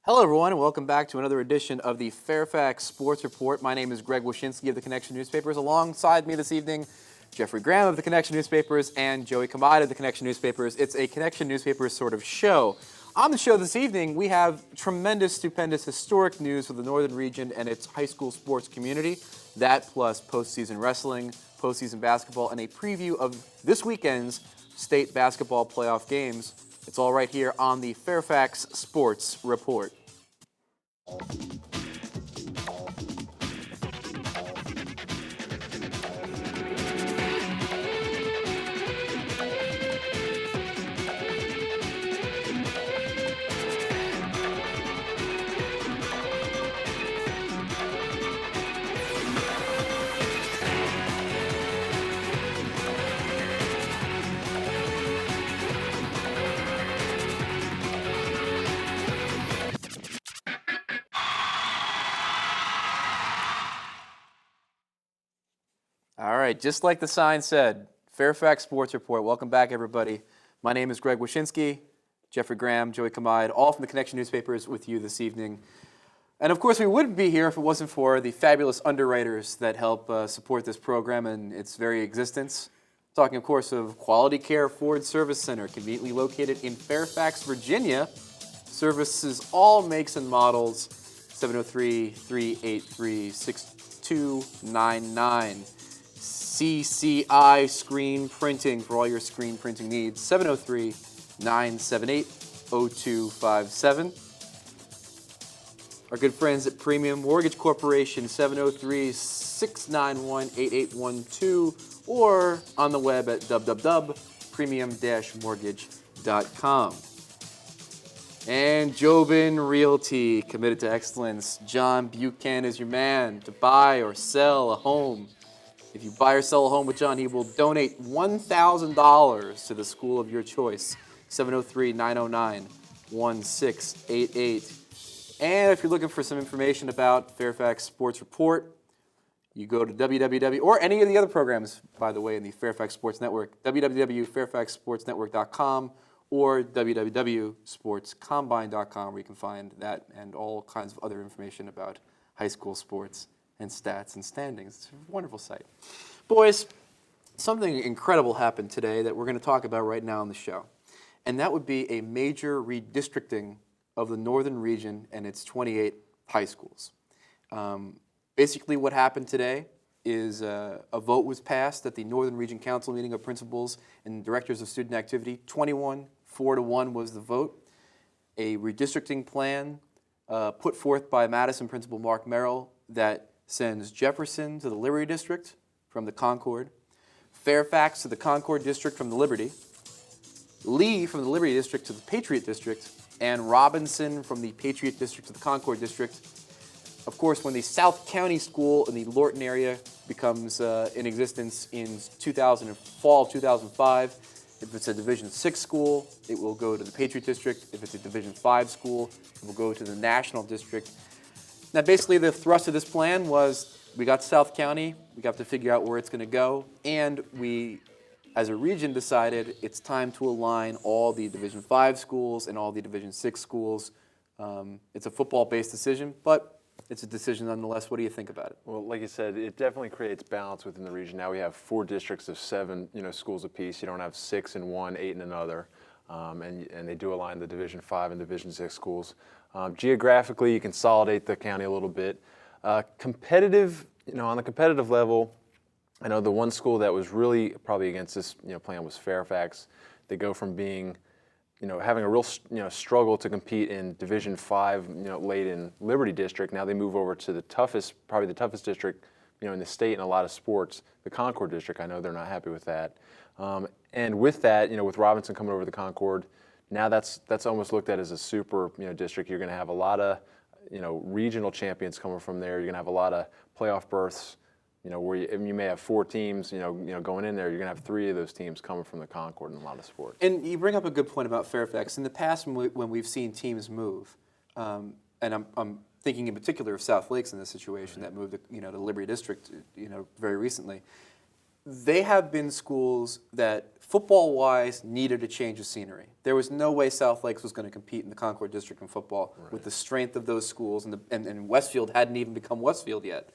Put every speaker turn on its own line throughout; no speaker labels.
Hello, everyone, and welcome back to another edition of the Fairfax Sports Report. My name is Greg Wyshynski of the Connection Newspapers. Alongside me this evening, Jeffrey Graham of the Connection Newspapers and Joey Kamide of the Connection Newspapers. It's a Connection Newspapers sort of show. On the show this evening, we have tremendous, stupendous, historic news for the Northern region and its high school sports community. That plus postseason wrestling, postseason basketball, and a preview of this weekend's state basketball playoff games. It's all right here on the Fairfax Sports Report. All right, just like the sign said, Fairfax Sports Report. Welcome back, everybody. My name is Greg Wyshynski, Jeffrey Graham, Joey Kamide, all from the Connection Newspapers with you this evening. And of course, we wouldn't be here if it wasn't for the fabulous underwriters that help support this program and its very existence. Talking, of course, of Quality Care Ford Service Center, conveniently located in Fairfax, Virginia. Services all makes and models, 703-383-6299. CCI Screen Printing for all your screen printing needs, 703-978-0257. Our good friends at Premium Mortgage Corporation, 703-691-8812, or on the web at www.premium-mortgage.com. And Jobin Realty, committed to excellence. John Buchan is your man to buy or sell a home. If you buy or sell a home with John, he will donate $1,000 to the school of your choice, 703-909-1688. And if you're looking for some information about Fairfax Sports Report, you go to www, or any of the other programs, by the way, in the Fairfax Sports Network, www.fairfaxsportsnetwork.com or www.sportscombine.com, where you can find that and all kinds of other information about high school sports and stats and standings. It's a wonderful site. Boys, something incredible happened today that we're going to talk about right now on the show. And that would be a major redistricting of the Northern region and its 28 high schools. Basically what happened today is a vote was passed at the Northern Region Council meeting of principals and directors of student activity. 4-1 was the vote. A redistricting plan put forth by Madison Principal Mark Merrill that sends Jefferson to the Liberty District from the Concord, Fairfax to the Concord District from the Liberty, Lee from the Liberty District to the Patriot District, and Robinson from the Patriot District to the Concord District. Of course, when the South County School in the Lorton area becomes in existence in fall 2005, if it's a Division VI school, it will go to the Patriot District. If it's a Division V school, it will go to the National District. Now, basically, the thrust of this plan was we got South County, we got to figure out where it's going to go, and we, as a region, decided it's time to align all the Division V schools and all the Division VI schools. It's a football-based decision, but it's a decision nonetheless. What do you think about it?
Well, like you said, it definitely creates balance within the region. Now we have 4 districts of 7, schools apiece. You don't have 6 in one, 8 in another, and they do align the Division V and Division VI schools. Geographically, you consolidate the county a little bit. Competitive, on the competitive level, I know the one school that was really probably against this, plan was Fairfax. They go from being, having a real, struggle to compete in Division V, late in Liberty District. Now they move over to probably the toughest district, in the state in a lot of sports, the Concord District. I know they're not happy with that. And with that, with Robinson coming over to the Concord, now that's almost looked at as a super, district. You're going to have a lot of, regional champions coming from there. You're going to have a lot of playoff berths. Where you may have 4 teams, going in there, you're going to have 3 of those teams coming from the Concord in a lot of sports.
And you bring up a good point about Fairfax. In the past, when we've seen teams move, and I'm thinking in particular of South Lakes in this situation that moved, to Liberty District, very recently. they have been schools that, football-wise, needed a change of scenery. There was no way South Lakes was going to compete in the Concord District in football with the strength of those schools, and Westfield hadn't even become Westfield yet.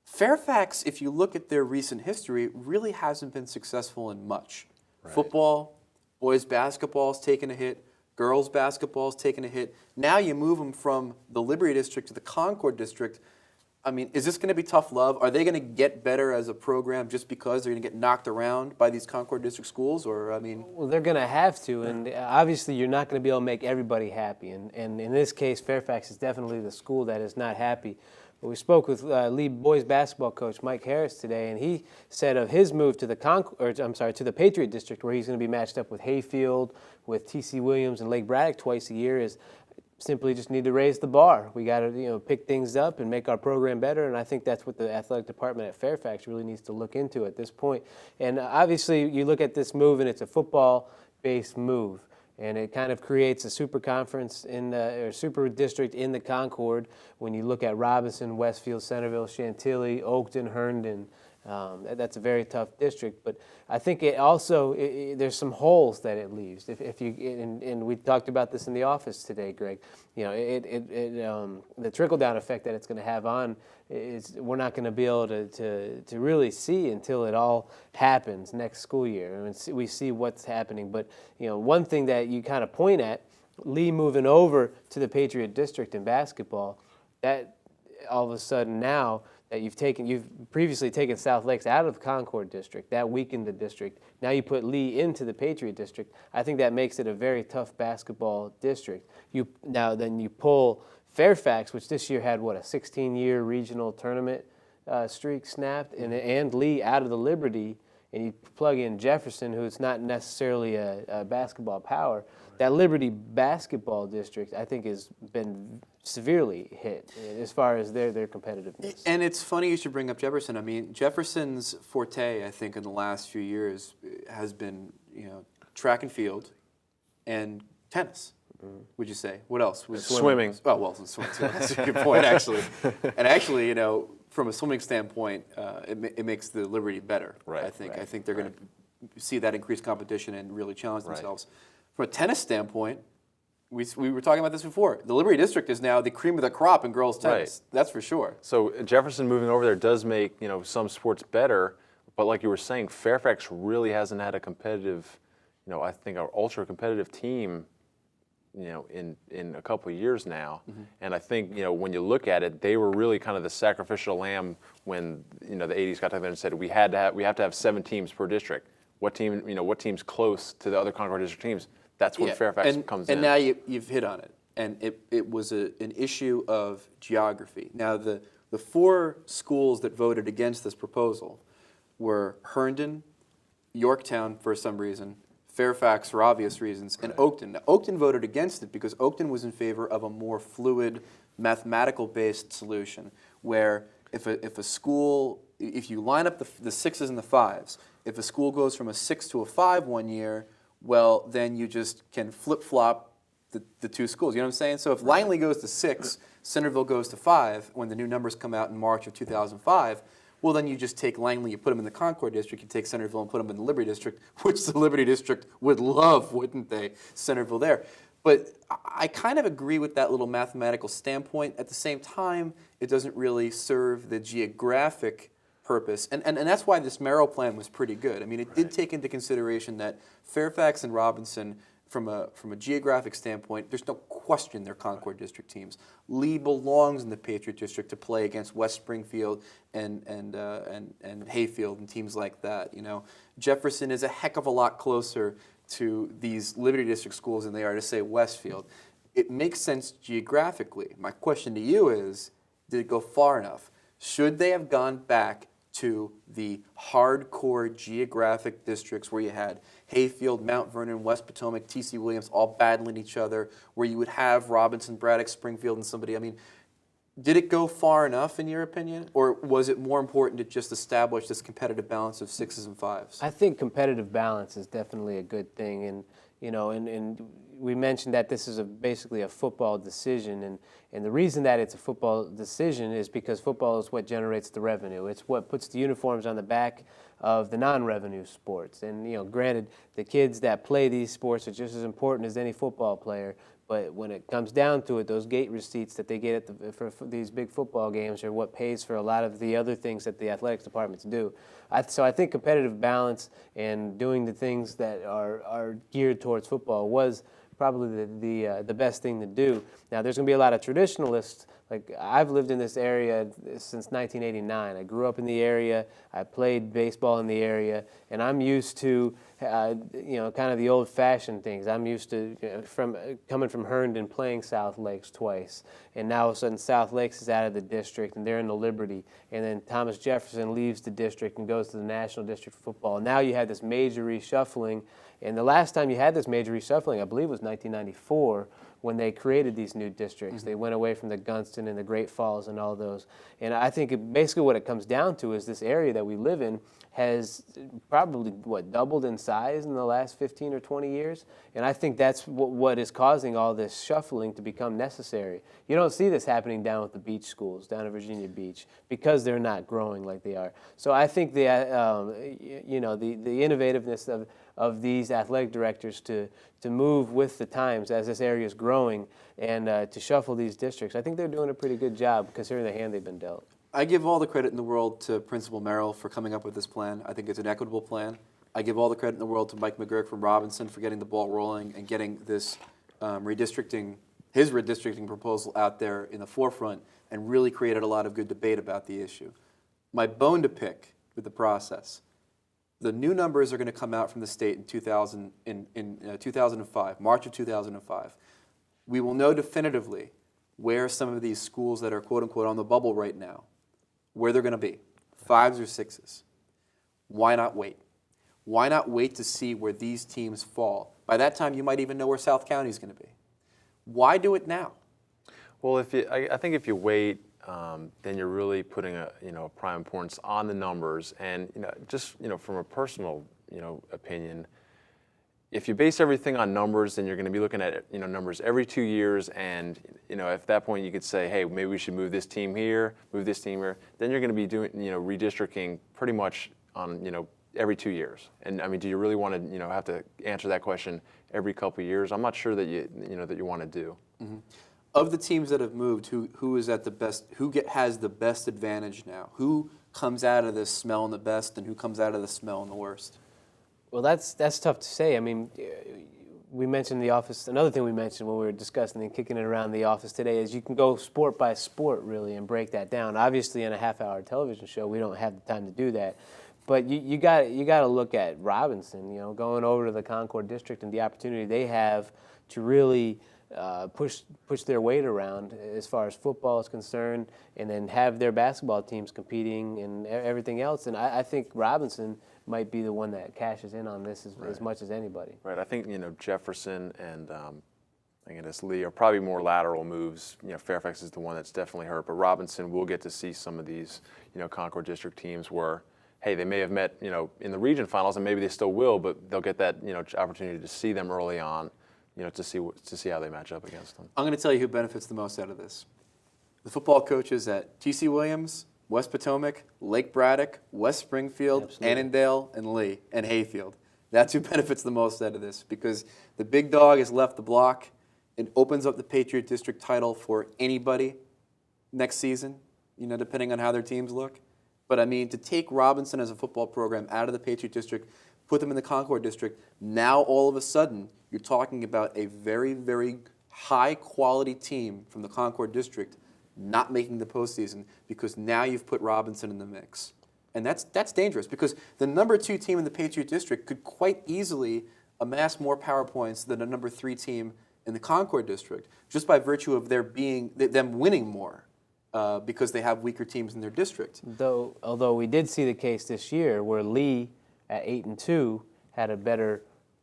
Fairfax, if you look at their recent history, really hasn't been successful in much.
Right.
Football, boys basketball's taken a hit, girls basketball's taken a hit. Now you move them from the Liberty District to the Concord District. I mean, is this going to be tough love? Are they going to get better as a program just because they're going to get knocked around by these Concord District schools? Or, I mean...
Well, they're going to have to, and obviously you're not going to be able to make everybody happy. And in this case, Fairfax is definitely the school that is not happy. But we spoke with lead boys basketball coach Mike Harris today, and he said of his move to the to the Patriot District, where he's going to be matched up with Hayfield, with T.C. Williams, and Lake Braddock twice a year, is simply just need to raise the bar. We got to pick things up and make our program better, and I think that's what the athletic department at Fairfax really needs to look into at this point. And obviously, you look at this move, and it's a football-based move, and it kind of creates a super conference or super district in the Concord. When you look at Robinson, Westfield, Centerville, Chantilly, Oakton, Herndon. That's a very tough district, but I think it also there's some holes that it leaves. If you and we talked about this in the office today, Greg. The trickle down effect that it's going to have on is we're not going to be able to really see until it all happens next school year. I mean, we see what's happening, but one thing that you kind of point at, Lee moving over to the Patriot District in basketball, that all of a sudden now. That you've previously taken South Lakes out of the Concord District. That weakened the district. Now you put Lee into the Patriot District. I think that makes it a very tough basketball district. Then you pull Fairfax, which this year had a 16-year regional tournament streak snapped, and Lee out of the Liberty, and you plug in Jefferson, who's not necessarily a basketball power. That Liberty basketball district, I think, has been severely hit as far as their competitiveness.
And it's funny you should bring up Jefferson. I mean, Jefferson's forte, I think, in the last few years has been, track and field and tennis. Would you say? What else?
Swimming.
Oh, well, swimming too. That's a good point, actually. And actually, from a swimming standpoint, it makes the Liberty better.
Right.
I think they're going to see that increased competition and really challenge themselves. From a tennis standpoint, we were talking about this before. The Liberty District is now the cream of the crop in girls tennis. Right. That's for sure.
So Jefferson moving over there does make some sports better, but like you were saying, Fairfax really hasn't had a competitive, I think an ultra competitive team, in a couple of years now. Mm-hmm. And I think when you look at it, they were really kind of the sacrificial lamb when the 80s got together and said we have to have 7 teams per district. What team's close to the other Concord District teams? That's when Fairfax comes in.
And now you've hit on it. And it was an issue of geography. Now, the 4 schools that voted against this proposal were Herndon, Yorktown for some reason, Fairfax for obvious reasons, and Oakton. Now, Oakton voted against it because Oakton was in favor of a more fluid, mathematical-based solution where if a school, if you line up the 6s and the 5s, if a school goes from a 6 to a 5 one year, well, then you just can flip-flop the 2 schools. You know what I'm saying? So if Langley goes to 6, Centerville goes to 5, when the new numbers come out in March of 2005, well, then you just take Langley, you put them in the Concord District, you take Centerville and put them in the Liberty District, which the Liberty District would love, wouldn't they, Centerville there. But I kind of agree with that little mathematical standpoint. At the same time, it doesn't really serve the geographic purpose. And that's why this Merrill plan was pretty good. I mean, it did take into consideration that Fairfax and Robinson, from a geographic standpoint, there's no question they're Concord District teams. Lee belongs in the Patriot District to play against West Springfield and Hayfield and teams like that. Jefferson is a heck of a lot closer to these Liberty District schools than they are to, say, Westfield. It makes sense geographically. My question to you is, did it go far enough? Should they have gone back to the hardcore geographic districts where you had Hayfield, Mount Vernon, West Potomac, T.C. Williams all battling each other, where you would have Robinson, Braddock, Springfield, and somebody? I mean, did it go far enough in your opinion, or was it more important to just establish this competitive balance of 6s and 5s?
I think competitive balance is definitely a good thing, and and we mentioned that this is basically a football decision, and the reason that it's a football decision is because football is what generates the revenue. It's what puts the uniforms on the back of the non-revenue sports. And granted, the kids that play these sports are just as important as any football player. But when it comes down to it, those gate receipts that they get for these big football games are what pays for a lot of the other things that the athletics departments do. So I think competitive balance and doing the things that are geared towards football was probably the best thing to do. Now, there's going to be a lot of traditionalists. Like, I've lived in this area since 1989. I grew up in the area. I played baseball in the area, and I'm used to, kind of the old-fashioned things. I'm used to coming from Herndon, playing South Lakes twice, and now all of a sudden South Lakes is out of the district, and they're in the Liberty, and then Thomas Jefferson leaves the district and goes to the National District for Football. And now you have this major reshuffling, and the last time you had this major reshuffling, I believe, was 1994. When they created these new districts. Mm-hmm. They went away from the Gunston and the Great Falls and all those. And I think basically what it comes down to is this area that we live in has probably, doubled in size in the last 15 or 20 years? And I think that's what is causing all this shuffling to become necessary. You don't see this happening down with the beach schools, down at Virginia Beach, because they're not growing like they are. So I think the innovativeness of these athletic directors to move with the times as this area is growing and to shuffle these districts, I think they're doing a pretty good job considering the hand they've been dealt.
I give all the credit in the world to Principal Merrill for coming up with this plan. I think it's an equitable plan. I give all the credit in the world to Mike McGurk from Robinson for getting the ball rolling and getting this his redistricting proposal out there in the forefront and really created a lot of good debate about the issue. My bone to pick with the process: the new numbers are going to come out from the state in 2005, March of 2005. We will know definitively where some of these schools that are quote-unquote on the bubble right now, where they're going to be, 5s or 6s. Why not wait? Why not wait to see where these teams fall? By that time, you might even know where South County is going to be. Why do it now?
Well, I think if you wait, then you're really putting a prime importance on the numbers. And just from a personal opinion, if you base everything on numbers, then you're going to be looking at numbers every 2 years. And at that point, you could say, hey, maybe we should move this team here, move this team here. Then you're going to be doing redistricting pretty much on every 2 years. And I mean, do you really want to have to answer that question every couple of years? I'm not sure that you want to do.
Mm-hmm. Of the teams that have moved, who is at the best? Has the best advantage now? Who comes out of this smelling the best, and who comes out of this smelling the worst?
Well, that's tough to say. I mean, we mentioned the office. Another thing we mentioned when we were discussing and kicking it around the office today is you can go sport by sport, really, and break that down. Obviously, in a half-hour television show, we don't have the time to do that. But you got to look at Robinson, going over to the Concord District and the opportunity they have to really push their weight around as far as football is concerned, and then have their basketball teams competing and everything else. And I think Robinson might be the one that cashes in on this as much as anybody.
Right. I think Jefferson and Lee are probably more lateral moves. Fairfax is the one that's definitely hurt, but Robinson will get to see some of these Concord District teams where, hey, they may have met in the region finals, and maybe they still will, but they'll get that opportunity to see them early on, to see how they match up against them.
I'm going to tell you who benefits the most out of this. The football coaches at T.C. Williams, West Potomac, Lake Braddock, West Springfield,
Absolutely.
Annandale, and Lee, and Hayfield. That's who benefits the most out of this, because the big dog has left the block. It opens up the Patriot District title for anybody next season, depending on how their teams look. But I mean, to take Robinson as a football program out of the Patriot District, put them in the Concord District, now all of a sudden you're talking about a very, very high-quality team from the Concord District not making the postseason because now you've put Robinson in the mix. And that's dangerous because the number 2 team in the Patriot District could quite easily amass more power points than a number 3 team in the Concord District just by virtue of them winning more because they have weaker teams in their district.
Although we did see the case this year where Lee at 8-2 had a better.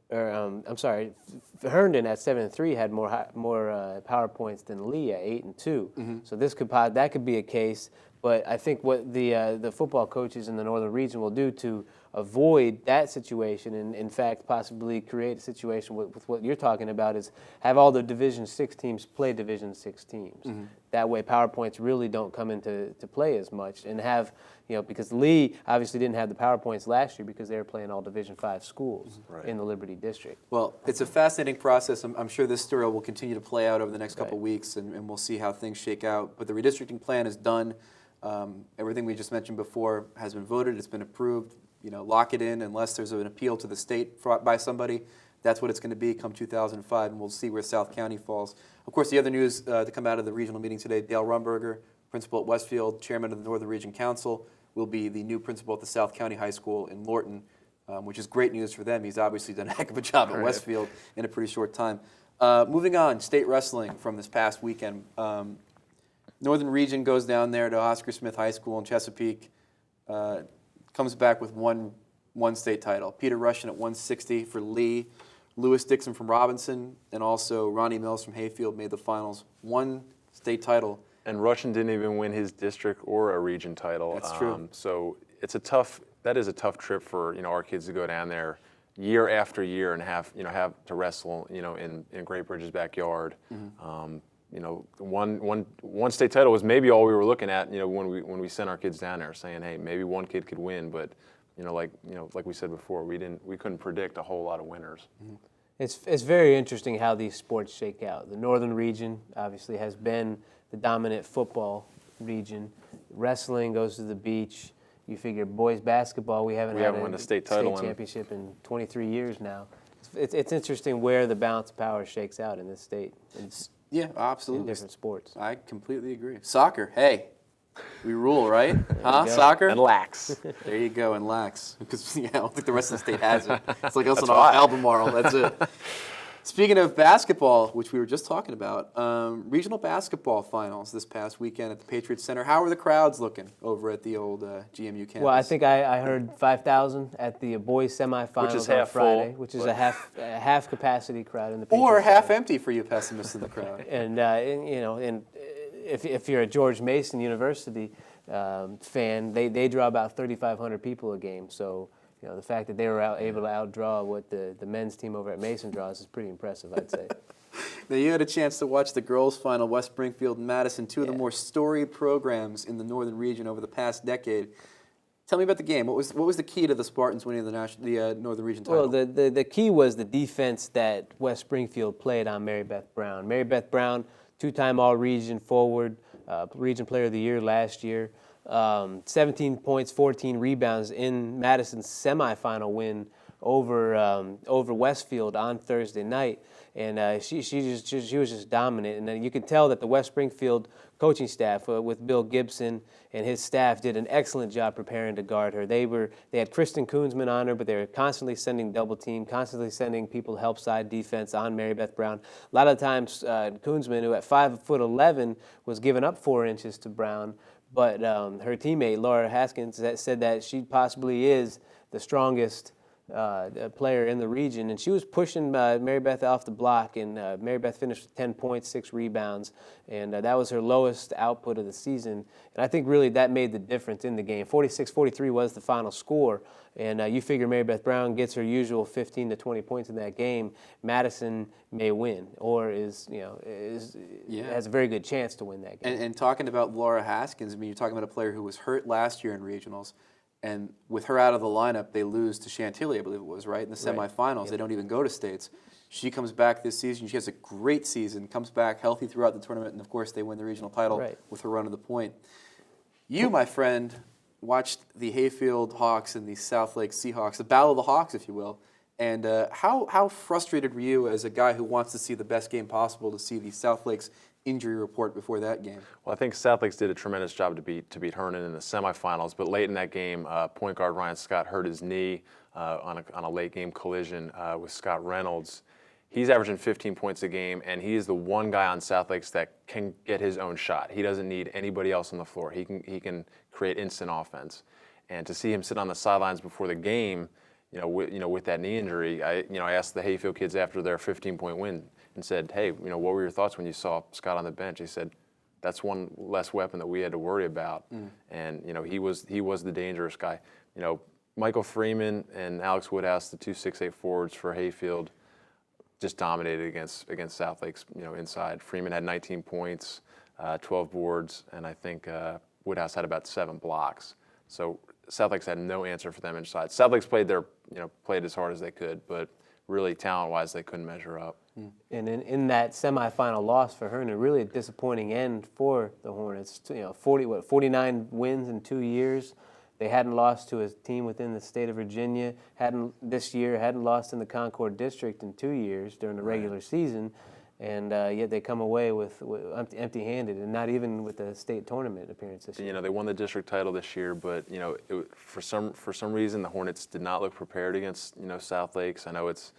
Herndon at 7-3 had more power points than Lee at 8-2. Mm-hmm. So that could be a case. But I think what the football coaches in the Northern Region will do to avoid that situation, and in fact possibly create a situation with what you're talking about, is have all the Division 6 teams play Division 6 teams. That way PowerPoints really don't come into play as much, and have, because Lee obviously didn't have the PowerPoints last year because they were playing all Division 5 schools in the Liberty District.
Well, it's a fascinating process. I'm sure this story will continue to play out over the next couple of weeks, and we'll see how things shake out. But the redistricting plan is done. Everything we just mentioned before has been voted. It's been approved. Lock it in unless there's an appeal to the state by somebody. That's what it's going to be come 2005, and we'll see where South County falls. Of course, the other news to come out of the regional meeting today, Dale Rumberger, principal at Westfield, chairman of the Northern Region Council, will be the new principal at the South County High School in Lorton, which is great news for them. He's obviously done a heck of a job at Westfield in a pretty short time. Moving on, state wrestling from this past weekend. Northern Region goes down there to Oscar Smith High School in Chesapeake, comes back with one state title. Peter Russian at 160 for Lee. Lewis Dixon from Robinson, and also Ronnie Mills from Hayfield made the finals. One state title.
And Russian didn't even win his district or a region title.
That's true.
So that is a tough trip for our kids to go down there year after year and have to wrestle in Great Bridge's backyard. One state title was maybe all we were looking at when we sent our kids down there, saying, hey, maybe one kid could win, but like we said before, we couldn't predict a whole lot of winners.
It's very interesting how these sports shake out. The Northern Region obviously has been the dominant football region. Wrestling goes to the beach. You figure boys basketball, we haven't won a state championship in 23 years now. It's interesting where the balance of power shakes out in this state.
Yeah, absolutely.
In different sports.
I completely agree. Soccer, hey, we rule, right? Huh? Soccer?
And lax.
There you go, and lax. Because I don't think the rest of the state has it. It's like us on Albemarle, that's it. Speaking of basketball, which we were just talking about, regional basketball finals this past weekend at the Patriots Center. How are the crowds looking over at the old GMU campus?
Well, I think I heard 5,000 at the boys semifinals on Friday, which is a half capacity crowd in the Patriots
or half
Center.
empty for you pessimists in the crowd.
And if you're a George Mason University fan, they draw about 3,500 people a game. So the fact that they were able to outdraw what the men's team over at Mason draws is pretty impressive, I'd say.
Now, you had a chance to watch the girls' final, West Springfield and Madison, two of the more storied programs in the Northern Region over the past decade. Tell me about the game. What was the key to the Spartans winning the Northern Region title?
Well, the key was the defense that West Springfield played on Mary Beth Brown. Mary Beth Brown, two-time All-Region forward, Region Player of the Year last year. 17 points, 14 rebounds in Madison's semifinal win over Westfield on Thursday night, and she was just dominant. And you could tell that the West Springfield coaching staff with Bill Gibson and his staff did an excellent job preparing to guard her. They had Kristen Koonsman on her, but they were constantly sending double team, constantly sending people to help side defense on Mary Beth Brown. A lot of times Koonsman, who at 5'11", was giving up 4 inches to Brown. But her teammate, Laura Haskins, said that she possibly is the strongest player in the region. And she was pushing Mary Beth off the block, and Mary Beth finished with 10 points, 6 rebounds. And that was her lowest output of the season. And I think really that made the difference in the game. 46-43 was the final score. And you figure Mary Beth Brown gets her usual 15 to 20 points in that game, Madison may win, or has a very good chance to win that game.
And talking about Laura Haskins, I mean, you're talking about a player who was hurt last year in regionals, and with her out of the lineup, they lose to Chantilly, I believe it was, right? In the semifinals, They don't even go to states. She comes back this season. She has a great season, comes back healthy throughout the tournament, and of course they win the regional title with her run to the point. You, my friend, watched the Hayfield Hawks and the Southlake Seahawks, the Battle of the Hawks, if you will. And how frustrated were you as a guy who wants to see the best game possible to see the Southlake's injury report before that game?
Well, I think Southlakes did a tremendous job to beat Hernan in the semifinals, but late in that game, point guard Ryan Scott hurt his knee on a late game collision with Scott Reynolds. He's averaging 15 points a game, and he is the one guy on Southlakes that can get his own shot. He doesn't need anybody else on the floor. He can create instant offense. And to see him sit on the sidelines before the game, with that knee injury, I asked the Hayfield kids after their 15-point win and said, hey, what were your thoughts when you saw Scott on the bench? He said, that's one less weapon that we had to worry about. And he was the dangerous guy. Michael Freeman and Alex Woodhouse, the two 6'8" forwards for Hayfield, just dominated against Southlake's inside. Freeman had 19 points, 12 boards, and I think Woodhouse had about 7 blocks. So Southlake's had no answer for them inside. Southlake's played as hard as they could, but really talent-wise they couldn't measure up.
And in that semifinal loss for Herndon, really a disappointing end for the Hornets. 49 wins in 2 years. They hadn't lost to a team within the state of Virginia. Hadn't lost in the Concord District in 2 years during the regular season, and yet they come away with empty-handed, and not even with the state tournament appearance this year.
They won the district title this year, but for some reason the Hornets did not look prepared against South Lakes. I know it's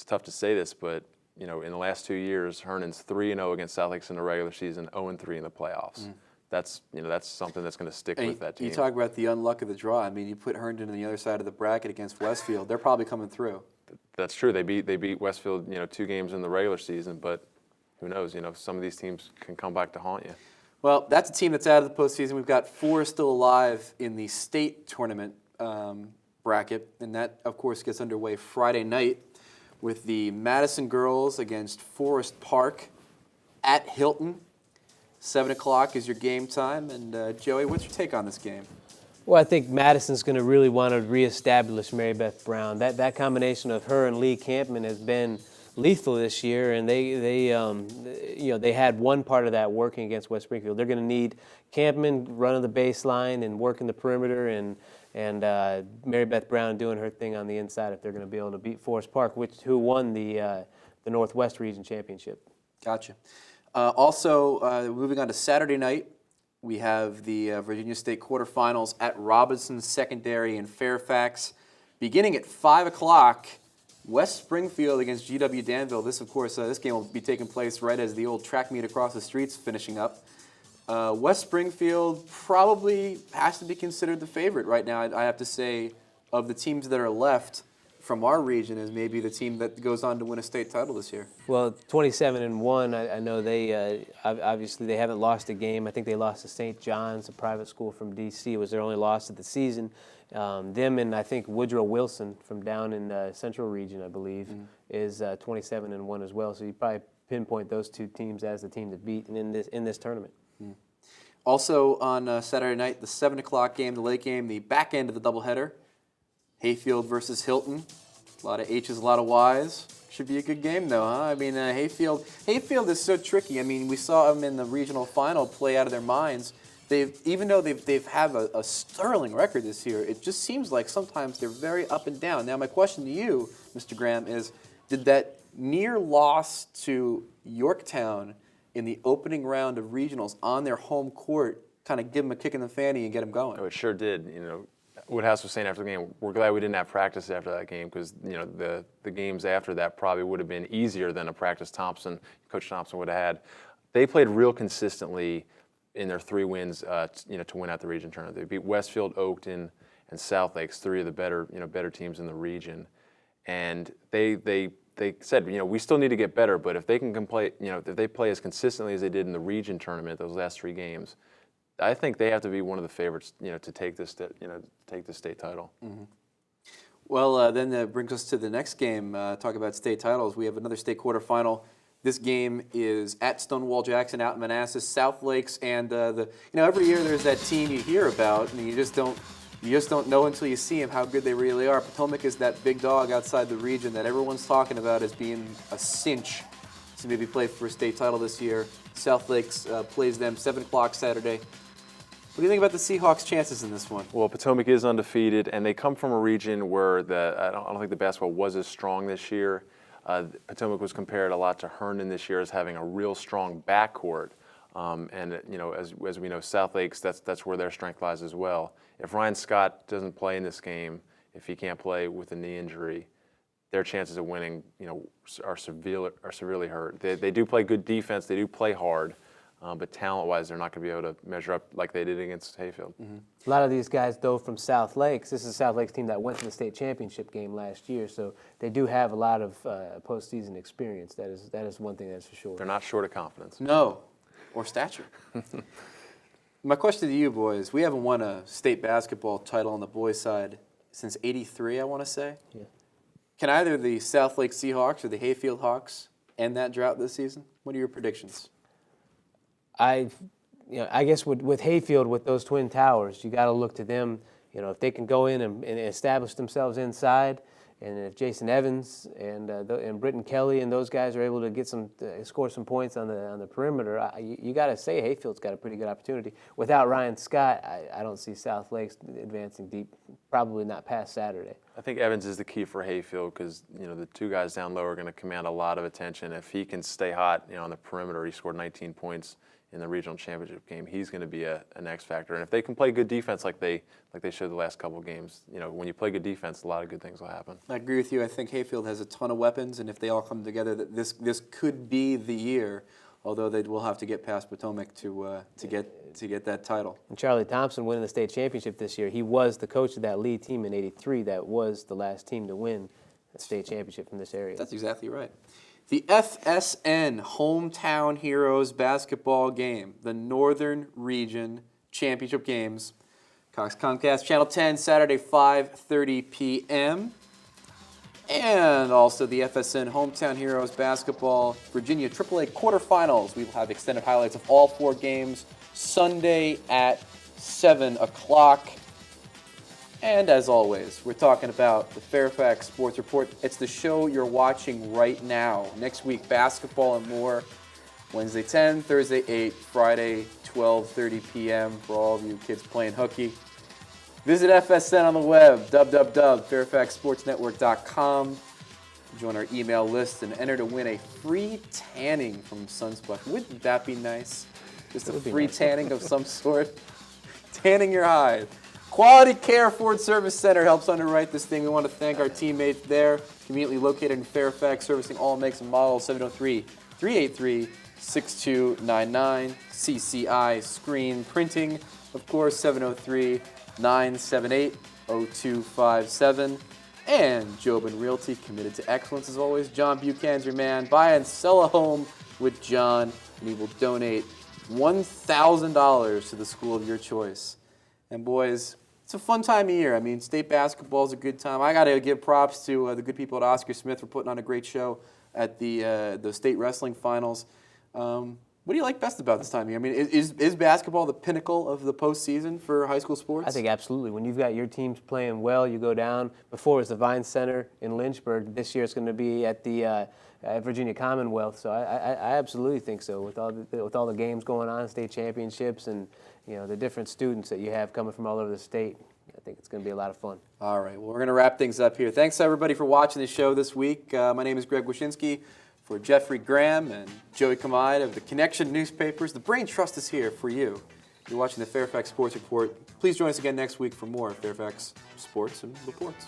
tough to say this, but in the last 2 years, Herndon's 3-0 against South Lakes in the regular season, 0-3 in the playoffs. That's something that's going to stick with that team.
You talk about the unluck of the draw. I mean, you put Herndon on the other side of the bracket against Westfield. They're probably coming through.
That's true. They beat Westfield 2 games in the regular season, but who knows? Some of these teams can come back to haunt you.
Well, that's a team that's out of the postseason. We've got 4 still alive in the state tournament bracket, and that, of course, gets underway Friday night with the Madison girls against Forest Park at Hilton. 7 o'clock is your game time. And, Joey, what's your take on this game?
Well, I think Madison's going to really want to reestablish Mary Beth Brown. That combination of her and Lee Campman has been lethal this year, and they had one part of that working against West Springfield. They're going to need Campman running the baseline and working the perimeter, and Mary Beth Brown doing her thing on the inside if they're going to be able to beat Forest Park, who won the Northwest Region Championship.
Gotcha. Also, moving on to Saturday night, we have the Virginia State quarterfinals at Robinson Secondary in Fairfax. Beginning at 5 o'clock, West Springfield against GW Danville. This, of course, this game will be taking place right as the old track meet across the street's finishing up. West Springfield probably has to be considered the favorite right now. I have to say, of the teams that are left from our region, is maybe the team that goes on to win a state title this year.
Well, 27-1. I know they obviously they haven't lost a game. I think they lost to St. John's, a private school from D.C. It was their only loss of the season. Them and I think Woodrow Wilson from down in Central Region, I believe, is 27-1 as well. So you probably pinpoint those 2 teams as the team to beat in this tournament.
Also on Saturday night, the 7 o'clock game, the late game, the back end of the doubleheader. Hayfield versus Hilton. A lot of H's, a lot of Y's. Should be a good game, though, huh? I mean, Hayfield is so tricky. I mean, we saw them in the regional final play out of their minds. Even though they've had a sterling record this year, it just seems like sometimes they're very up and down. Now, my question to you, Mr. Graham, is did that near loss to Yorktown in the opening round of regionals on their home court kind of give them a kick in the fanny and get them going?
Oh, it sure did. Woodhouse was saying after the game, we're glad we didn't have practice after that game because the games after that probably would have been easier than a practice Coach Thompson would have had. They played real consistently in their 3 wins, to win out the region tournament. They beat Westfield, Oakton, and South Lakes, 3 of the better teams in the region. And they said, we still need to get better, but if they can play, if they play as consistently as they did in the region tournament, those last 3 games, I think they have to be one of the favorites, to take this, take the state title.
Mm-hmm. Well, then that brings us to the next game. Talk about state titles. We have another state quarterfinal. This game is at Stonewall Jackson out in Manassas, South Lakes, and every year there's that team you hear about, and you just don't know until you see them how good they really are. Potomac is that big dog outside the region that everyone's talking about as being a cinch to maybe play for a state title this year. South Lakes plays them 7 o'clock Saturday. What do you think about the Seahawks' chances in this one?
Well, Potomac is undefeated, and they come from a region where I don't think the basketball was as strong this year. Potomac was compared a lot to Herndon this year as having a real strong backcourt. And as we know, South Lakes, that's where their strength lies as well. If Ryan Scott doesn't play in this game, if he can't play with a knee injury, their chances of winning, are severely hurt. They do play good defense. They do play hard. But talent-wise, they're not going to be able to measure up like they did against Hayfield.
Mm-hmm. A lot of these guys, though, from South Lakes. This is a South Lakes team that went to the state championship game last year, so they do have a lot of postseason experience. That is one thing that's for sure.
They're not short of confidence.
No. or stature. My question to you, boys, we haven't won a state basketball title on the boys' side since '83, I want to say.
Yeah.
Can either the South Lake Seahawks or the Hayfield Hawks end that drought this season? What are your predictions?
I guess with Hayfield, with those twin towers, you got to look to them. If they can go in and establish themselves inside, and if Jason Evans and Britton Kelly and those guys are able to get score some points on the perimeter, you got to say Hayfield's got a pretty good opportunity. Without Ryan Scott, I don't see South Lakes advancing deep. Probably not past Saturday.
I think Evans is the key for Hayfield because the two guys down low are going to command a lot of attention. If he can stay hot, on the perimeter, he scored 19 points in the regional championship game. He's going to be an X factor. And if they can play good defense like they showed the last couple of games, when you play good defense, a lot of good things will happen.
I agree with you. I think Hayfield has a ton of weapons, and if they all come together, this could be the year. Although they will have to get past Potomac to get that title.
And Charlie Thompson winning the state championship this year, he was the coach of that lead team in '83. That was the last team to win a state championship from this area.
That's exactly right. The FSN Hometown Heroes basketball game, the Northern Region Championship Games, Cox Comcast Channel 10, Saturday, 5:30 p.m. And also the FSN Hometown Heroes basketball Virginia AAA quarterfinals. We will have extended highlights of all 4 games Sunday at 7 o'clock. And as always, we're talking about the Fairfax Sports Report. It's the show you're watching right now. Next week, basketball and more. Wednesday 10, Thursday 8, Friday 12:30 p.m. for all of you kids playing hooky. Visit FSN on the web, www.fairfaxsportsnetwork.com. Join our email list and enter to win a free tanning from Sunsplash. Wouldn't that be nice? Just a free tanning of some sort. Tanning your hide. Quality Care Ford Service Center helps underwrite this thing. We want to thank our teammates there, conveniently located in Fairfax, servicing all makes and models, 703-383-6299. CCI Screen Printing, of course, 703-978-0257. And Jobin Realty, committed to excellence as always. John Buchanan's your man. Buy and sell a home with John, and he will donate $1,000 to the school of your choice. And boys, it's a fun time of year. I mean, state basketball is a good time. I got to give props to the good people at Oscar Smith for putting on a great show at the state wrestling finals. What do you like best about this time of year? I mean, is basketball the pinnacle of the postseason for high school sports?
I think absolutely. When you've got your teams playing well, you go down. Before it was the Vine Center in Lynchburg. This year it's going to be at the Virginia Commonwealth. So I absolutely think so. With all the games going on, state championships, and the different students that you have coming from all over the state, I think it's going to be a lot of fun.
All right. Well, we're going to wrap things up here. Thanks everybody for watching the show this week. My name is Greg Wyshynski. For Jeffrey Graham and Joey Kamide of the Connection newspapers, the Brain Trust is here for you. You're watching the Fairfax Sports Report. Please join us again next week for more Fairfax Sports and Reports.